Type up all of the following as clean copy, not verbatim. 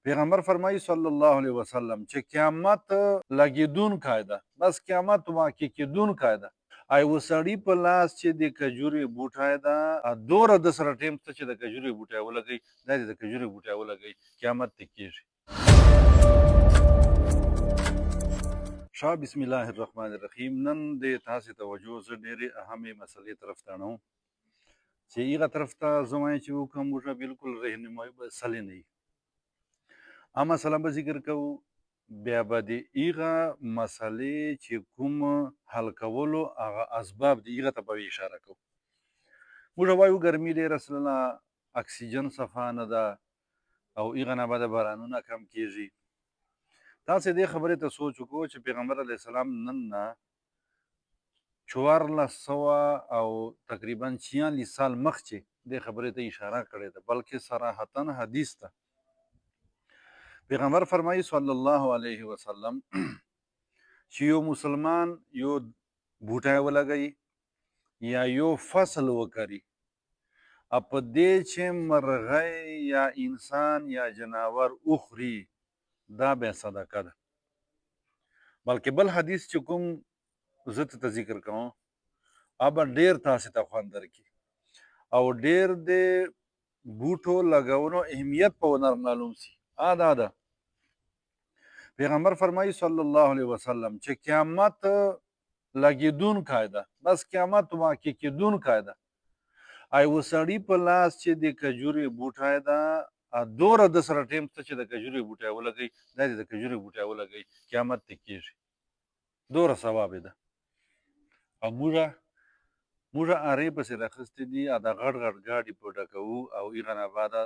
پیغمبر فرمایي صلی الله علیه وسلم چې قیامت لګېدونکی ده، بس قیامت واقع کېدونکی ده. یو سړي په لاس چې د کجورې بوټی ده، دومره د سره ټیم شته چې د کجورې بوټی ولګوي، دا د کجورې بوټی ولګوي، قیامت ته کېږي. شاه بسم الله الرحمن الرحیم. نن د تاسې توجه زه ډېرې اهمې مسلې طرف ته اړوم چې هغه طرف ته زه وایم چې وکړم موږ بالکل رهنمایي به سلې نه وي. مسله به ذکر کوو، بیا به د هغه مسلې چې کوم حل کولو هغه اسباب دي هغه ته به اشاره کوو. موږ وایو ګرمي ډېره سړه، اکسیجن صفا نه ده او هغه نه به بارانونه کم کېږي. تاسې دې خبرې ته سوچ وکړو چې پیغمبر علیه السلام نن نه 1400 او تقریبا 46 سال مخکې دې خبرې ته اشاره کړې ده، بلکې صراحتا حدیث ته پیغمبر فرمایي صلی الله علیه وسلم چې یو مسلمان یو بوټی ولګوي یا یو فصل وکري، په دې چې مرغۍ یا انسان یا جناور وخوري، دا بیا صدقه ده. بلکې بل حدیث چې کوم زه ته ذکر کوم به ډېر تاسې ته خوند درکړي او ډېر د بوټو لګولو اهمیت په ونه معلوم سي. دا ده پیغمبر فرمایي صلی الله علیه وسلم چې قیامت لګېدونکی ده، بس قیامت واقع کېدونکی ده. یو سړي په لاس چې د کجورې بوټی ده، دومره د سره ټیم شته چې د کجورې بوټی ولګوي، دا د کجورې بوټی ولګوي، قیامت ته کېږي، دومره ثواب یې ده. او موږ ارې پسې راخیستې دي، د غټ غټ ګاډي په ډکوو او هغه نه بعده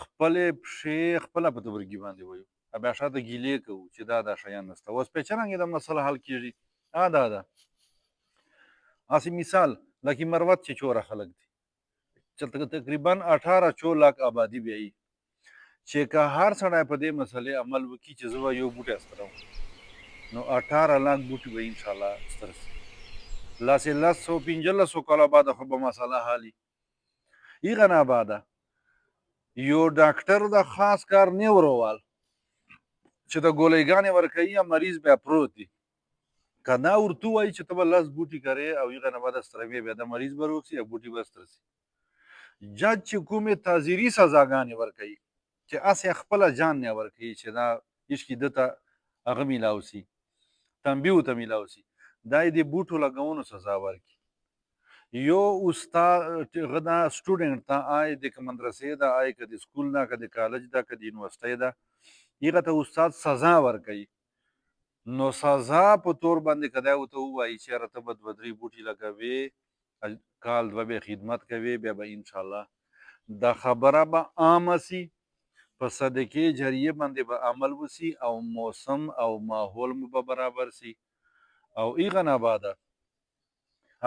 خپلې پښې خپله په تبرګي باندې ویو، بیا شاته ګیلې کوو چې دا شیان نشته. اوس پیچرنګې د مسله حل کېږي. دا ده هسې مثال لکه مروت چې چوره خلک دي چې تقریبا 18 لاک آبادي به یي، چې که هر سړی په دې مسلې عمل وکړي چې زه به یو بوټی سترم، نو 18 لاک بوټي به انشاءالله ستر سي. لاسې 1500 کاله بعد خو به مسله حالي. هغه نه بعده یو ډاکټر د خاص کار نیورووال چې د ګولۍ ورکوي یا مریض بیا پروت دی، که دا ورته ووایي چې ته به 10 بوټي کرې او هغه نه بعد ستروې، بیا د مریض به روغ سي یا بوټي به ستر سي. جج چې کومې تعزیري سزاګانې ورکوي چې هسې خپله جان نه ورکوي چې دا هېڅکې ده ته هغه میلاو سي، تنبیه ورته میلاو سي، دا یې د بوټو لګولو سزا ورکړي. یو استاد هغه دا سټوډنټ ته د که مدرسې ده، که د سکول ده، که د کالج ده، که د یونیورسټۍ ده، هغه ته استاد سزا ورکوي. نو سزا په تور باندې که دی ورته ووایي چې یاره ته به 2-3 بوټي لګوې، کال 2 به خدمت کوې، بیا به انشاءالله دا خبره به عامه سي، په صدقې جریې باندې به عمل وسي او موسم او ماحول مو به برابر سي. او هغه نه بعده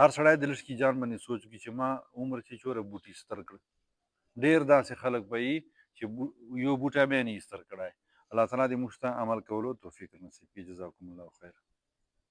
هر سړی د لږ کې جان باندې سوچ وکړي چې ما عمر چې چوره بوټي ستر کړه. ډېر داسې خلک به وي چې یو بوټی به یې نه ستر کړی. الله تعالی دې موږ ته عمل کولو توفیق نصیب کړي. جزاکم الله خیر.